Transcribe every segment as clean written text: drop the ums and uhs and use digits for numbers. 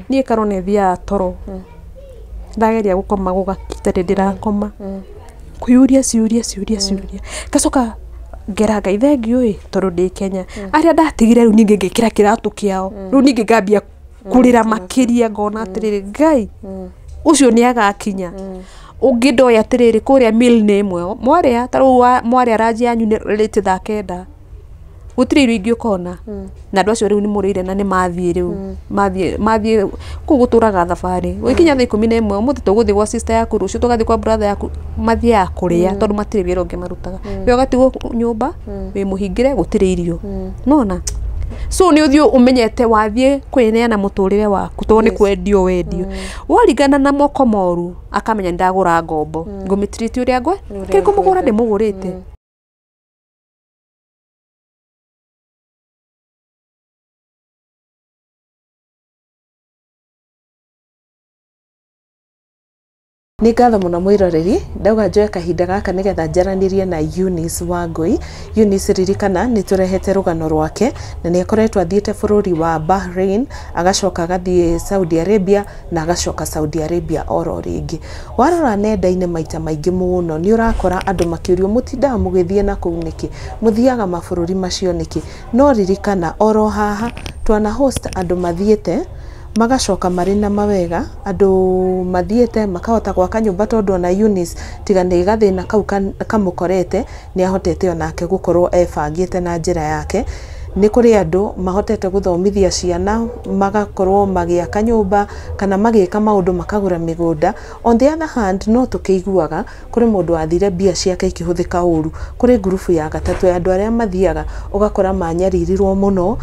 nie karone thia toro ndageria gukoma gugakita ndirakoma kuyuria ciuria gacoka ngeraga ithengio tondu ndi Kenya aria ndatigire riu ninge ngikira kiratu kiao riu ninge ngambia kurira makiria ngona atiriri Ngai ucio ni agakinya ungi ndoya atiriri kuria meal ni imwe mwaria taru mwaria raji yanyu ni rite thakenda gutiri irio ingi ukona na andu acio riu ni murire na ni mathie riu mathie kuguturaga thabari wikinya thaa 11 umuthi tuguthi gwa sister yaku rucio tugathi kwa brother yaku mathie ya kuria tondu matire wira ungi marutaga we ugatigwo nyumba we muhingire gutiri irio nona so ni uthio umenyete wathie kwineana muturire waku to ni kwendio wendio waringana na moko moru akamenya ndagura ngombo ngumitreat uria ngwe kikumugura ndimugurite Ni ngatho muno mwiroreri ndauga njoe kahinda gaka nigetha njaranirie na Eunice Wangui. Eunice ririkana ni turehete rugano rwake na ni akoretwo athiete bururi wa Bahrain agacoka gathie Saudi Arabia na agacoka Saudi Arabia oro ringi. Warora nenda-ini maita maingi muno ni urakora andu makiurio mutindaga mugithie na kuu niki muthiaga mabururi macio niki no ririkana oro haha twana host andu mathiete magacoka mari na mawega andu mathiete makahota gwaka nyumba tondu ona Eunice tiga ni gathina kau kamukorete ni ahotete onake gukorwo ebangite na njira yake ni kuri andu mahotete guthomithia ciana magakorwo magiaka nyumba kana magika maundu makagura migunda. On the other hand no tukiguaga kuri mundu athire bia ciake ikihuthika uru kuri grupu ya gatatu ya andu aria mathiaga ugakora manyaririrwo muno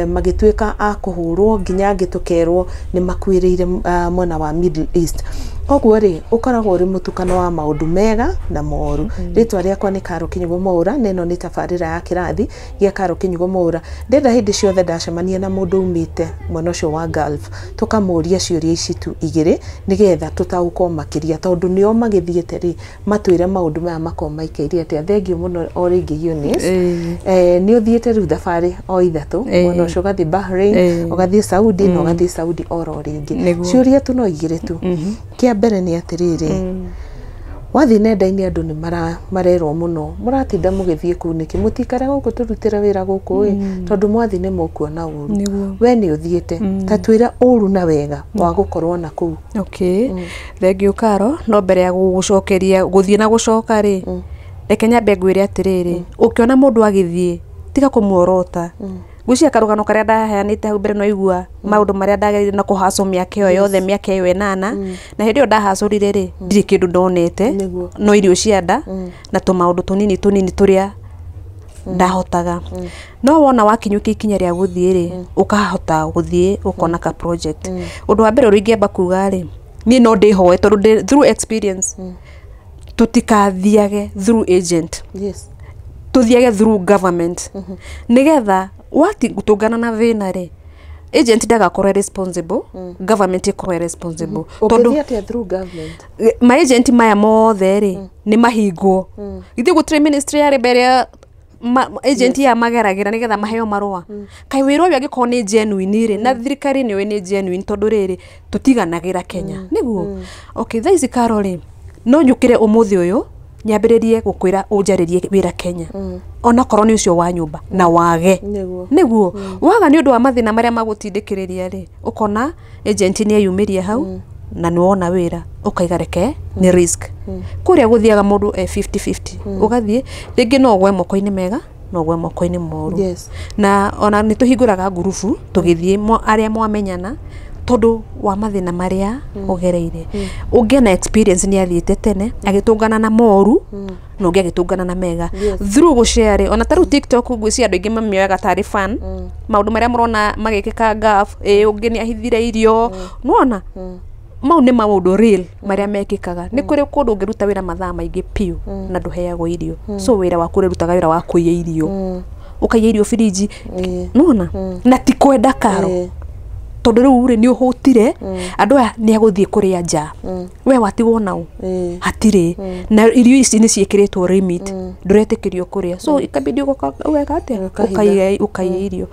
magituika akuhurwo nginya ngitukerwo ni makwirire mwena wa Middle East. Koguo ri ukoragwo uri mutukano wa maundu mega na moru. Ritwa riakwa ni Karo Kinyugo Mwaura neno ni tabarira ya kirathi gia Karo Kinyugo Mwaura. Ndenda hindi ciothe ndacemania na mundu umite mwena ucio wa Gulf tukamuria ciuria ici tu igiri nigetha tutauko makiria tondu nio magithiete ri matwire maundu maya makoma ikeirie atia. Thengio muno o ringi Eunice ni uthiete ru thabari o ithatu mwena ucio gathi Bahrain ugathie Saudi no gathie Saudi oro ringi ciuria tu no igiri tu. Kia mbere ni atiriri wathi nenda-ini andu ni marerwo muno muratinda mugithie kuu niki mutikara guku turutira wira guku tondu mwathi ni mukuona uru we ni uthiete tatwira uru na wega wa gukorwo na kuu. Okay thengio Karo no mbere ya gugucokeria guthie na gucoka ri reke nyambe ngwire atiriri ukiona mundu agithie tiga kumuorota gucia karugano karia ndaheanite hau mbere no igua maundu maria ndagerire na kuhaso miaka iyo yothe miaka iyo 8 na hindi yo ndahacurire ri ndiri kindu ndonete no irio cianda na tumaundu tunini turia ndahotaga no wona wakinyuka ikinya ria guthie ri ukahota guthie ukona ka project undu wa mbere uringiamba kuga ri ni no ndihoe tondu through experience tutikathiage through agent tuthiage through government nigetha wati gutungana na thina ri agent ndagakorwo responsible government ikorwo responsible tondu through government ma agent maya mothe ri ni mahingwo ithi gutire ministry ya rebellia agent ya mageragira nigetha maheo marua kai wiro wi agikorwo ni genuine ri na thirikari ni we ni genuine tondu riri tutiganagira Kenya niguo. Okay thaici Karo ri no nyukire umuthi uyu nyambiririe gukwira unjaririe wira Kenya ona korwo ni ucio wa nyumba na wage niguo waga ni undu wa mathina maria magutindikiriria ri ukona agent ni ayumiria hau na ni wona wira ukaigareke ni risk kuria guthiaga mundu 50-50 ugathie ringi no gwe moko-ini mega no gwe moko-ini moru na ona ni tuhinguraga grupu tugithie aria mwamenyana tondu wa mathina maria ugereire ungena experience ni athiete tene agitungana na moru no ngi agitungana na mega through go share ona taru TikTok ngwisi andu ingi mamioyaga tari fan maundu maria murona magikika gaf ungi ni ahithire irio nona mau ni maundu real maria mekikaga ni kuri kundu ungiruta wira mathaa maingi piu na nduheagwo irio so wira waku rutaga wira wa kuiya irio ukaiya irio fridge nona na ti kwenda Karo tondu riu ri ni uhutire andu aya ni aguthie kuria nja we watigwo nau hatire na irio ici ni ciekiritwo limit nduretikirio kuria so ikabidi weka ate ukaiya irio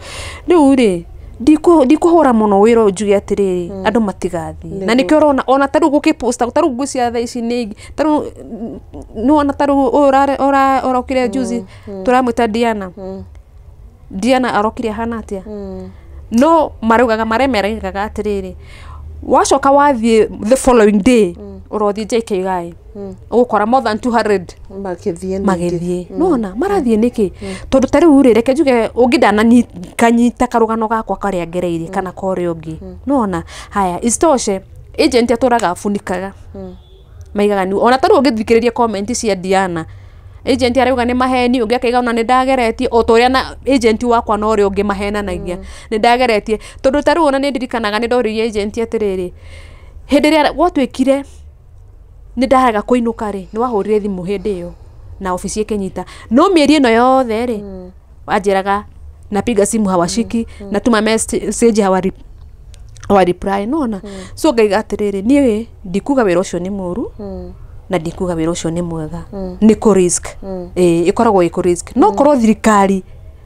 riu ri ndikuhura muno wira ujuge atiriri andu matigathi na nikyo urona ona taru gukiposta taru gucia tha ici ni taru no ona taru ora ukire juzi turamwita Diana arokire hana atia no marugaga maremeraga atiriri wacoka wathie the following day urothi JK guy ugukora more than 200 magithie nona marathie niki tondu tari uri reke juge ungidana ni kanyita karugano gakwa kare agereire kana kore ungi nona haya istoshe agent aturaga afunikaga maigaga ni ona tari ungithikiriria comment cia Diana agent arauga ni maheni ungi akaiga ona ni ndageretie o toria na agent wakwa no ri ungi mahenanagia ni ndageretie tondu tari ona ni ndirikanaga ni ndori agent atiriri hindi ria gwatwikire ni ndaraga kuinuka ri ni wahurire thimu hindi iyo na ofisi ikenyita no mieri ino yothe ri wajiraga napiga simu hawashiki natuma message hawa reply nona so ngaiga atiriri ni ndikuga wira ucio ni muru na ndikuga wira ucio ni mwega ni ku risk ikoragwo i ku risk no korwo thirikari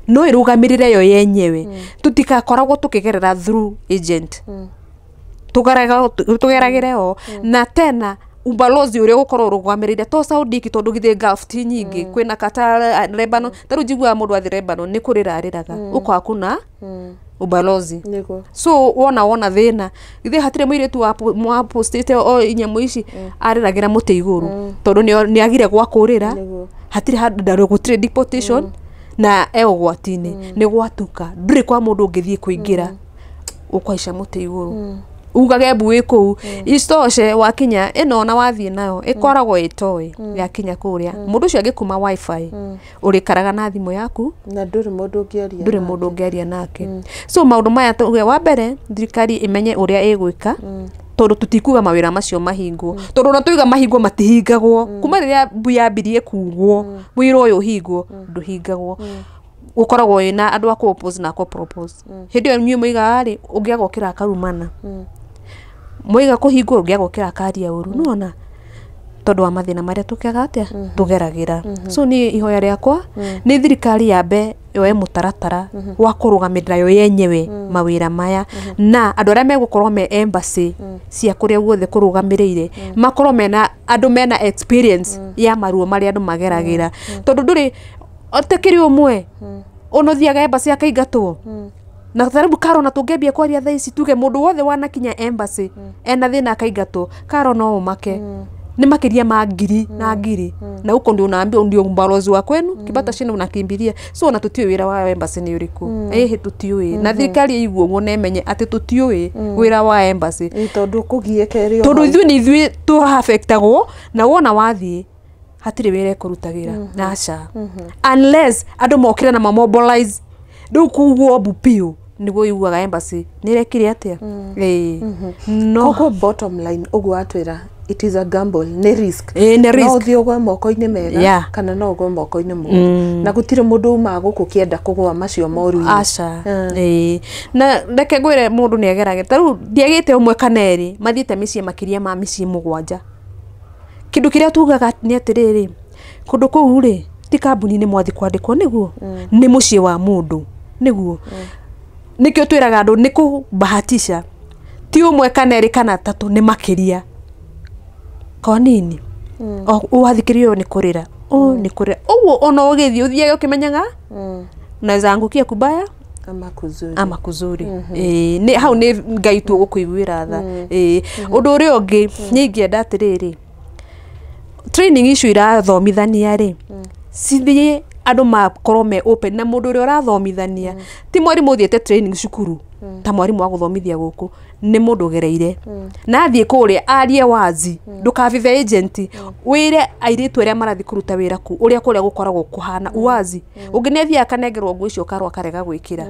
no irugamirire yo yenyewe tutikakoragwo tukigerera through agent tugeragire o na tena ubalozi uri gukorwo rugamirire to Saudi tondu githe Gulf ti nyingi kwina Qatar Lebanon taru jigwa mundu athi Lebanon ni kurirariraga uko akuna ubalozi so wona thina githe hatire muiritu wa postite o inyamu ici ariragira muti iguru tondu ni agire gwakurira hatire handu gutire deportation na egwatini ni gwatuka nduri kwa mundu ngithie kuingira ukwaisha muti iguru ugage buwe ku istoshe wakinya ino na wathie nayo ikoragwo itoe yakinya kuria mundu cio agikuma wifi uri karaga na thimu yaku na nduri mundu ngeria nake so maundu maya tuge wa mbere thirikari imenye uria igwika tondu tutikuga mawira macio mahingo tondu na tuiga mahingo matihingagwo kuma riria buya mbirie kugwo wira uyu hingwo nduhingagwo ukoragwo ina andu aku oppose na ko propose hindi yo nyumo igari ungiago kira karumana moiga kuhingwo ungiago kira karia uru nona tondu wa mathina maria tukiaga atia tugeragira so ni ihoya riakwa ni thirikari yambe yoe mutaratara wa kurugamirira yo yenyewe mawira maya na andu aria megukorwo me embassy cia kuria guothe kurugamirire makorwo mena andu mena experience ya maruo maria andu mageragira tondu nduri otekiri umwe onothiaga embassy akaingatwo na tarabu karo na tungembia kwaria thaa ici tuge mundu wothe wanakinya embassy ena thina akaingatwo karo no umake ni makiria ma ngiri na ngiri na uko ndio unaambia ndio mbalozi wa kwenu kibata shina unakimbiria so na tutio wira wa embassy ni uriku tutio na thirikari iguo ngone menye ati tutio wira wa embassy tondu kugiekerio tondu ithu ni ithu tu affectagwo na wona wathie hatire wira kurutagira nasha unless andu mokira na mobilize ndu kugwo bupio niguo iguaga embassy nirekire atia no go bottom line ogwo atwira it is a gamble ne risk no thio gwa moko-ini mega kana no gwa moko-ini moru na gutire mundu maguku kienda kugwa macio moru aca na ndeke gwire mundu ni agerage taru ndiagite umwe kaneri mathiite micie makiria ma micie mugwanja kindu kiria tugaga ni atiriri kundu kuu ri ti kambuni ni mwathi kwandikwo niguo ni mucie wa mundu niguo nikyo twiraga andu ni kubahatisha ti umwe kaneri kana tatu ni makiria konini uwathikirio ni kurira ni kurira uguo ona ugithio thiage ukimenyaga na zangukia kubaya ama kuzuri ni hau ni ngai tu gukuiguira tha undu uri ungi nyingienda atiriri training issue irathomithania ri cithie andu makorwo me open na mundu uri urathomithania ti mwarimu thiete training cukuru ta mwarimu wa guthomithia guku ni mundu gereire na athie kuria arie wazi ndukavithe agent wire airitu aria marathi kuruta wira ku uria kuria gukoragwo kuhana uwazi unginethia akanengerwo ngui cio karwa karega gwikira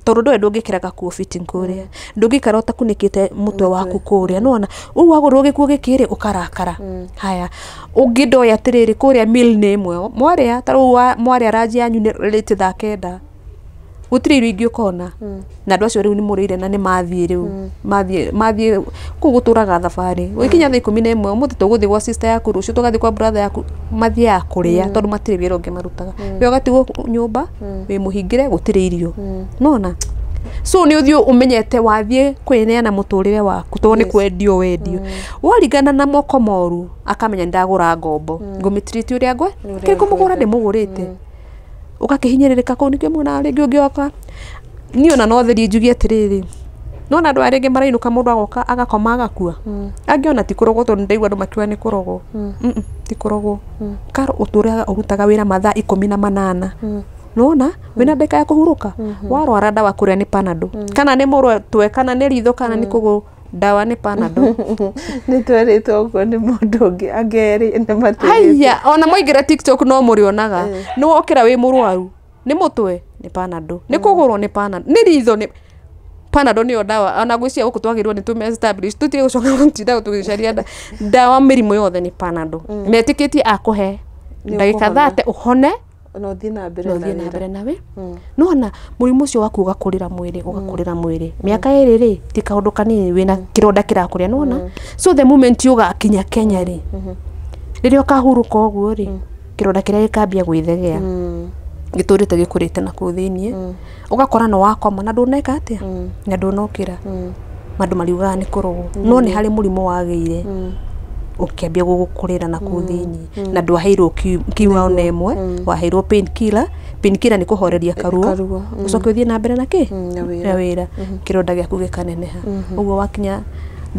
tondu ndwe ndungikiraga ku fitting kuria ndungikara utakunikite mutwe waku kuria nona u wagurwo gikuo gikiri ukarakara haya ungindoya atiriri kuria mill ni imwe mwaria taru mwaria araji anyu ni rate tha kenda gutire irio ingi ukona na andu acio riu ni murire na ni mathie riu mathie kuguturaga thabari wikinya thaa 11 muthi tuguthi gwa sister yaku rucio tugathi kwa brother yaku mathie akuria tondu matire wira ungi marutaga we ugatigwo nyumba we muhingire gutire irio nona so ni uthio umenyete wathie kwineana muturire waku to ni kwendio wendio waringana na moko moru akamenya ndagura ngombo ngumitriti uria ngwe kikumugura ndimugurite ukakihinyiririka ko nikio muna ringi ungioka ni ona no theri njugi atiriri no na ndwari ngi marainuka mundu agoka agakoma agakua angiona ti kurogo to ndaigwa andu makiwa ni kurogo ti kurogo karo uturega urutaga wira mathaa 18 nona wina ndeka ya kuhuruka warwara dawa kuria ni panado kana ni murwe twe kana ni ritho kana ni kugu dawa ni panado ni twerito ugo ni mundu ungi ageri ne matu haya ona moigira TikTok no muri onaga ni wokira wi murwaru ni mutwe ni panado ni kugurwo ni panado ni ritho ni panado ni dawa ona gwisia guku twagirwo ni tume establish tutie gucoka ntida tugicaria dawa mirimo yothe ni panado metikiti akuhe ndagika 30 uhone no thina mbere nawe nona murimu cio waku ugakurira mwiri miaka iri ri ti kaundu kanini wina kironda kirakuria nona so the moment yuga kinya Kenya ri ririo kahuruka uguo ri kironda kiria gikambia gwithegea giturite gikurite na kuthini ugakora no wakoma na nduneka atia na ndunokira mandu mariuga ni kurogo no ni hari murimo wageire ukiambia gugukurira na kuthini na ndwaheirwo kiwa ona imwe waheirwo painkiller ni kuhoreria karuo ucoke uthie na mbere na ki na wira kironda giaku gikaneneha uguo wakinya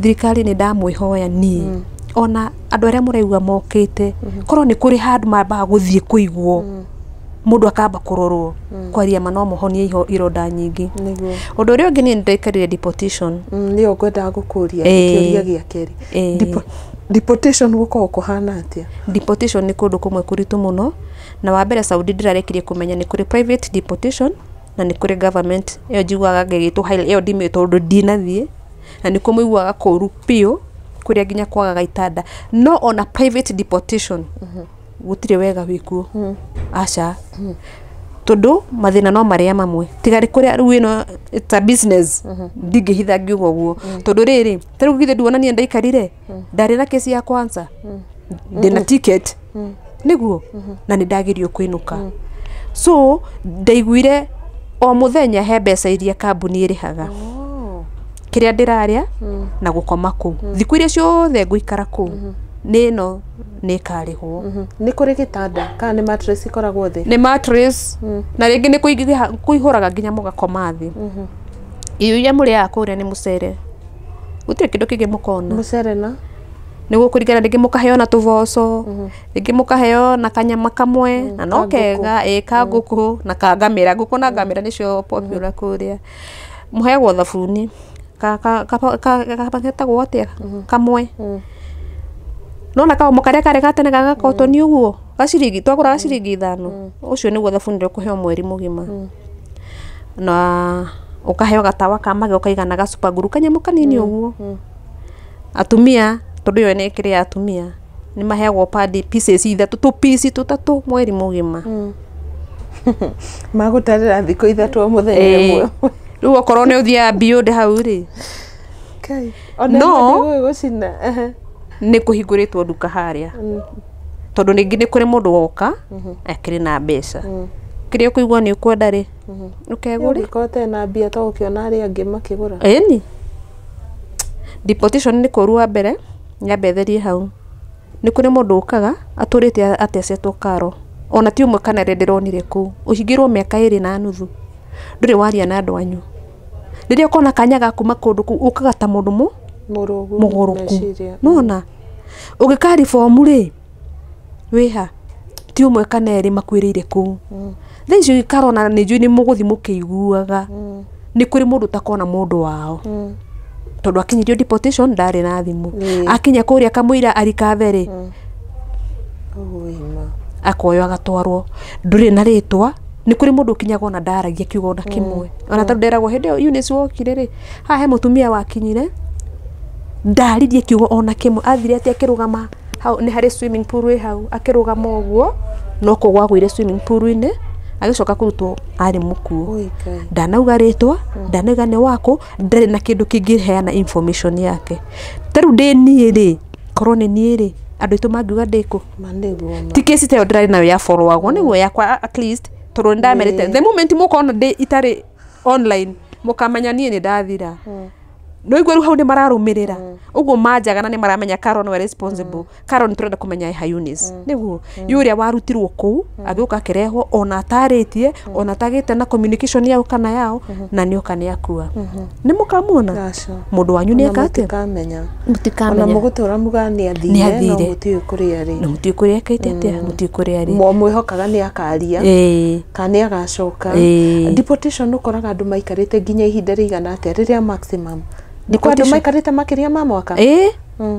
thirikari ni ndamwihoya ni ona andu aria muraigua mokite korwo ni kuri handu mamba guthie kuigwo mundu akamba kurorwo kwaria mano mohonie ironda nyingi undu uria ungi ni ndaikarire deportation ni ukwenda gukuria kiuria gia keri deportation guko kuhana atia deportation ni kundu kumwe kuritu muno na wa mbere Saudi ndirarekirie kumenya ni kuri private deportation na ni kuri government iyo jiguaga gegitu high iyo ndime tondu dinathie na ni kumuiguaga kuru pio kuria ginya kwagaga itanda no ona private deportation gutire wega wikuo acha tondu mathina no maria mamwe tigari kuria riu ino it's a business ndingihitha ngiugo guo tondu riri tariu githe nduonania ndaikarire ndari na kesi ya kwanza ndina ticket niguo na ni ndagirio kwinuka so ndaiguire o muthenya he mbeca iria kambuni irihaga kiria ndiraria na gukoma ku thiku iria ciothe nguikara ku nino ni karihwo ni kuri gitanda kana ni mattress ikoragwo thi ni mattress na ringi ni kuihuraga nginya mugakoma thi iyo ya muri akuria ni mucere gutire kindu kingi mukona mucere na niguo kurigana ringi mukaheo na tuvoco ringi mukaheo na kanyama kamwe na no kega ka nguku na kangamira nguku na ngamira nicio popular kuria muheagwo thabuni kapaketagwo atia kamwe nona kawo mukaria kare gatene gagakotoni uguo gaciringi twagura gaciringi 5 ucio niguo thabuni ndo kuheo mweri mugima na ukaheo gatawa kamage ukaigana ga super glue kanyamu kanini uguo atumia tondu yo nekire atumia ni maheagwo pad pieces ithatu tu piece tutatu mweri mugima magutarira thiko ithatu muthenya mwe riu okorwo ni uthia bio de hau ri kai ona gucina ni kuhinguritwo nduka haria tondu ningi ni kuri mundu woka akiri na mbeca kiria kuigwa ni ukwenda ri ukeguri kote na bia to ukiona ari angi makigura ni deportation ni kurua mbere nyabetherie hau ni kuri mundu ukaga aturite atecetwo karo ona ti umwe kana renderonire ku uhingirwo miaka 2 na nuthu nduri waria na andu anyu riria ukona kanya ga kuma kundu ku ukaga ta mundu muguruku nona ugikari formu ri wiha ti umwe kana eri makwirire ku thicio ikarona ni njui ni muguthi mukiiguaga ni kuri mundu takona mundu wao tondu akinyirio deportation ndari na thimu akinya kuria kamuira arikaveri akoyo agatwarwo nduri na ritwa ni kuri mundu kinyago na ndaragia kiugo na kimwe ona tondu nderagwo hindi Eunice wokire ri ha he mutumia wakinyire ndaririe kiugo ona kimwe athire ati akirugama hau ni hari swimming pool wi hau akirugama uguo no kugwa gwire swimming pool ine agicoka kurutwo ari mukuo ndanauga ritwa ndanauga ni wako ndari na kindu kingiheana information yake taru ndeni ri korone ni ri andu itu mangiuga ndiko ti kesi te ndari nayo ya follow agwo niguo yakwa at least tondu ndamerete the moment mukona ndi itari online mukamenya nie ni ndathira no igwe ru hau ni mararumirira uguo manjaga na ni maramenya Carol no responsible Carol ni turenda kumenya ha Eunice niguo yuria warutirwo ku agiuka kirehwo ona ataritie ona tagite na communication yao kana yao na ni okani akua ni mukamuona mundu wanyu ni akate mutikamenya ona mugutura mugani athire no muti kuri ari no muti kuri akaitete muti kuri ari mwihokaga ni akaria kana agacoka deportation ukoraga andu maikarite nginya ihinda rigana atia riria maximum ni kwa andu maikarite makiria ma mwaka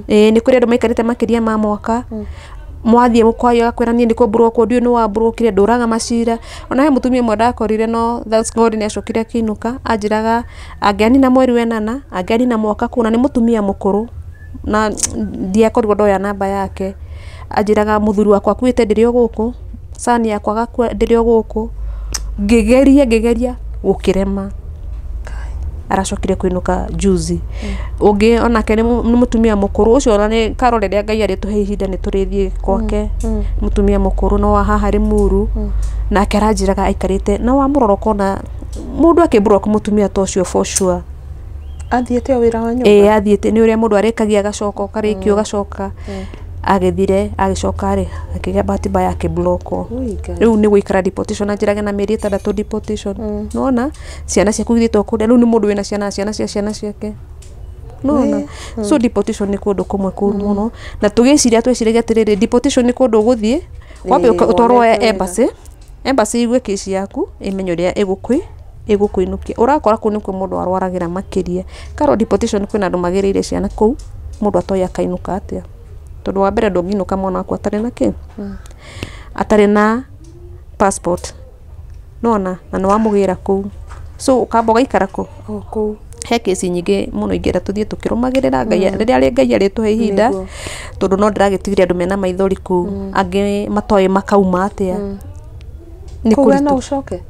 ni kuri andu maikarite makiria ma mwaka mwathie mukwayo akwira ni ndikumburo kwa ndio no wamburukire nduraga macira ona he mutumia mwe ndakorire no that's God ni acokire akinuka anjiraga angiani na mweri wenana angiani na mwaka kuna ni mutumia mukuru na ndiakorirwo ndoya namba yake anjiraga muthuri wakwa kwite ndirio guku sani yakwa gakwa ndirio guku ngigeria gukirema aracokire kwinuka juzi ungi ona kene mutumia mukuru ucio ona ni Carol ria Ngai ari tuhe ihinda ni turithie kwake mutumia mukuru no wa haha ri muru na akaranjiraga aikarite no wa muroroko na mundu akibrock mutumia tocio for sure athiete wira wa nyumba athiete ni uria mundu arikagia agacoka karikio gacoka agithire agicoka ri akigia batiba yake bloko riu ni guikara deportation anjiraga na mieri 3 deportation nona ciana cia kuithitwo kuria riu ni mundu wina ciana ciake nona so deportation ni kundu kumwe kuru muno na tugiciria tweciraga atiriri deportation ni kundu guthie wabe utoro embassy igwe kesi yaku imenyo ria igukuinukia urakora kuni kwa mundu arwaragira makiria Carol deportation kwina andu magirire ciana kuu mundu atoya kainuka atia tondu wa mbere ndunginuka mwana wakwa atari na ki atari na passport nona na no wamugira ku so ukamba gaikara ku he kesi nyingi muno ingira tuthie tukirumagirira Ngai riria ari Ngai ari tuhe ihinda tondu no ndiragitigire andu mena maithori ku angi matoye makauma atia ni kuri na ucoke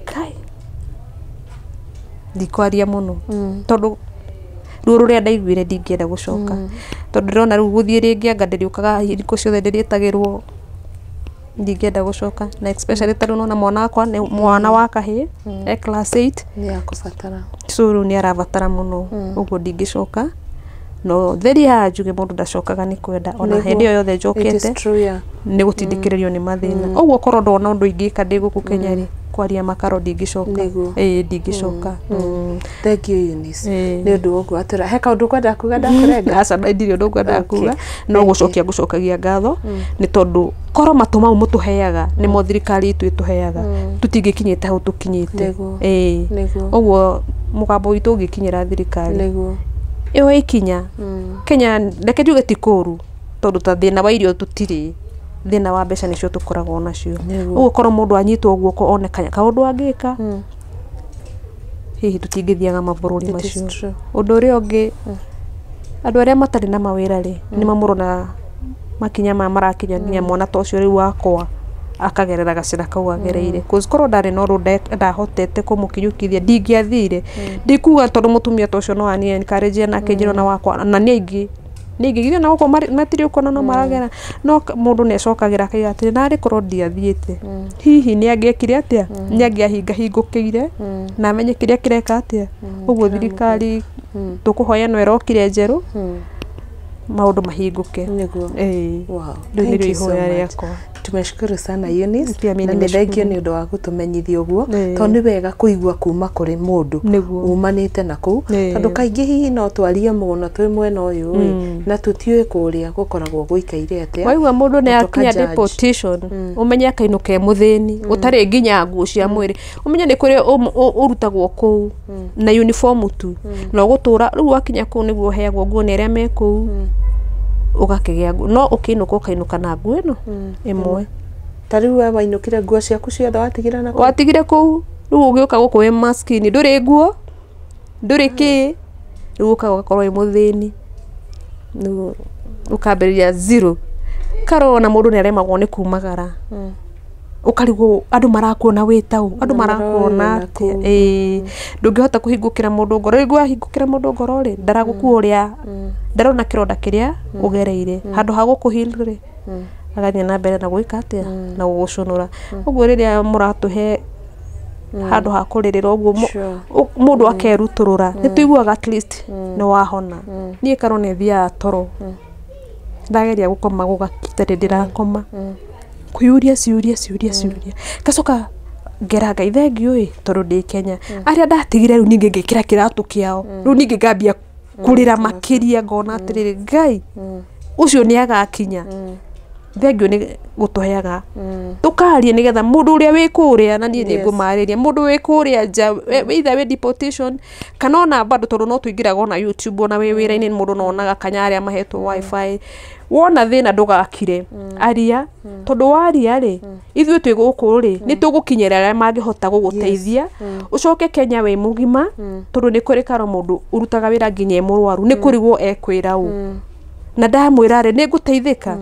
kai ndikwaria muno tondu ruru ria ndaiguire ndingienda gucoka tondu ndirona riu guthie ringi anga ndiriukaga iriko ciothe ndiritagirwo ndingienda gucoka na especially taru nona mwana wakwa ni mwana wa kahi class 8 ni akubatara so riu ni arabatara muno uguo ndingicoka no theri ha njuge mundu ndacokaga ni kwenda ona hindi yo yothe njokete ni gutindikiririo ni mathina uguo korwo ndona undu ingika ndi guku Kenya ri kwaria makaro ndingicoka ndingicoka thank you Eunice ni undu woku atira he kaundu kwenda kuga ndakurenga asa ndiri undu kwenda kuga no gucokagia ngatho ni tondu korwo matuma umutuheaga ni mo thirikari itu ituheaga tutingikinyite hau tukinyite uguo mugambo witu ungikinyira thirikari iyo ikinya Kenya ndeke njuge ti kuru tondu ta thina wa irio tutiri thina wa mbeca nicio tukoragwo nacio uguo korwo mundu anyitwo guoko onekanya kaundu angika hihi tutingithiaga mabururi macio undu uria ungi andu aria matari na mawira ri ni mamurona makinya marakinya nginya mwana tocio riu wakwa akagerera gacira kau agereire cause korwo ndari no ru ndahotete kumukinyukithia ndingiathire ndikuga tondu mutumia tocio no ani encourage na kinjiro na wakwa na ni aingi githio na uko matiri uko no maragera no mundu ne cokagira kai atiri nari korwo ndiathiete hihi ni angiekire atia ni angiahingukire na amenye kiria kireka atia uguo thirikari tukuhoya no erokire njeru maundu mahinguke wow ndio ihoya riakwa tumeshukuru sana Eunice na ni thengio ni undu wa gutumenyithia uguo to ni wega kuigua kuma kuri mundu umanite na ku tondu kaingi hihi no twarie muno twi mwena uyu na tutiwe kuria gukoragwo guikaire atia waigua mundu ni akinya deportation umenya kainuke muthini utari nginya nguo cia mwiri umenya ni kuri urutagwo ku na uniform tu no gutura riu akinya ku niguo heagwo nguo ni aria me ku ugakigia no ukinuka ukainuka na nguo ino imwe tariu we wainukire nguo ciaku ciothe watigire na watigire ku riu ugiuka guku we maskini nduri nguo nduri ki riu ukakorwo i muthini nu ukamberia zero Carol na mundu ni aremagwo ni kumagara ukarigo andu marakuona witau andu marakuona ndungihota kuhingukira mundu ngoro rigu ahingukira mundu ngoro ri ndaragukuuria ndarona kironda kiria ugereire handu ha gukuhilire agathie na mbere na gwika atia na gugucunura uguo riria muratuhe handu ha kuririra uguo mundu akeruturura ni tuiguaga at least ni wahona nie karone thia toro ndageria gukoma gugakita ndirakoma kuyuria ciuria gacoka ngeraga ithengio tondu ndi Kenya aria ndatigire riu ninge ngikira kiratu kiao riu ninge ngambia kurira makiria ngona atiriri Ngai ucio ni agakinya thengio ni gutuheaga tukaria nigetha mundu uria wi kuria na nie ni ngumariria mundu wi kuria nja either we deportation kana ona bado tondu no tuingiraga ona YouTube ona wi wira-ini mundu no onaga kanyaria mahetwo wifi wona thina ndugakire aria tondu waria ri ithuĩ twĩ gũkũ ri ni tugukinyira aria mangihota guguteithia ucoke Kenya we mugima tondu ni kuri karo mundu urutaga wira nginya murwaru ni kurigwo ekwira u na ndamwira ri ni nguteithika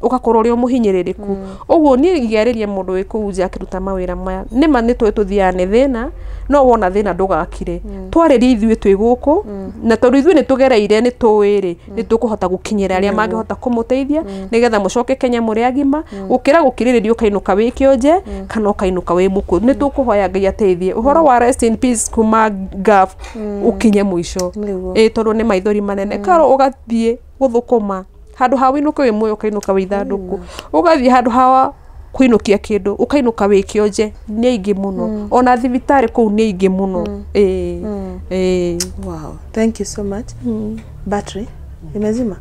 ugakorwo uri muhinyiririku uguo ni ngiariria mundu wi kuunja akiruta mawira maya nima ni twithia ni thina no wona thina ndugakire twariri ithuĩ twĩ gũkũ na tondu ithuĩ ni tugereire ni tuwiri ni tukuhota gukinyira aria mangihota kumuteithia nigetha mucoke Kenya muri agima ukira gukiririria ukainuka wi kionje kana ukainuka wi muku ni tukuhoya Ngai ateithie uhoro wa rest in peace kuma gaf ukinye mwisho tondu ni maithori manene karo ugathie guthukuma handu ha winuka wi muyo ukainuka wi thanduku ugathie handu ha kuinukia kindu ukainuka wi kionje ni ingi muno ona thibitari kuu ni ingi muno wow thank you so much battery imezima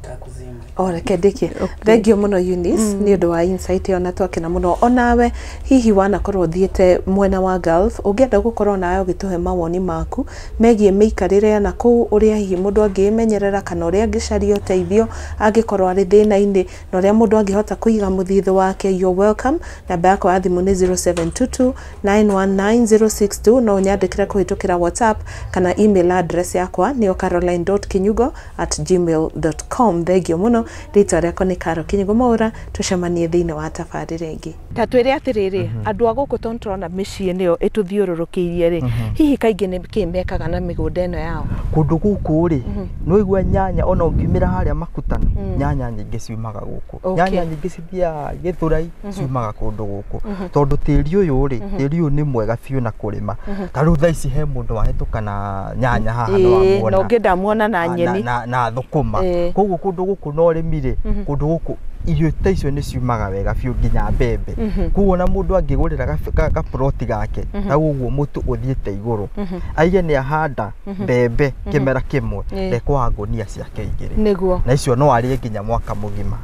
reke ndike thengio muno Eunice ni undu wa insight ona twakena muno onawe hihi wanakorwo thiete mwena wa Gulf ungienda gukorwo nawe ugituhe mawoni maku megie miikarire na kuu uria hihi mundu angimenyerera kana uria angicaria uteithio angikorwo ari thina-ini na uria mundu angihota kuiga muthitho wake you're welcome namba yako ya thimu ni 0722 919 no nyandikira kuhitukira WhatsApp kana email address yakwa ni caroline.kinyugo@gmail.com thengio muno rita riako ni Caro Kinyugo Mwaura tucemanie thiini wa tabarĩra ingĩ tatwire atiriri andu aguku tontrona micii niyo ituthiururukiirie ri hihi kaingi ni kimekaga na migunda eno yao kundu guku ri no igwa nyanya ona ungimira haria makutano nyanya nyingi ciumaga guku nyanya nyingi cithia Githurai ciumaga kundu guku tondu tiri uyu ri tiri uyu ni mwega biu na kurima taru tha ici he mundu wahetuka na nyanya haha no amwona no ngindamuona na nyeni na thukuma koguo kundu guku no rimire kundu guku irio ta icio ni ciumaga wega biu nginya mbembe koguo na mundu angigurira ga plot gake na uguo mutu uthiete iguru aige ni ahanda mbembe kimera kimwe ndekwa ngonia ciake igiri niguo na icio no arie nginya mwaka mugima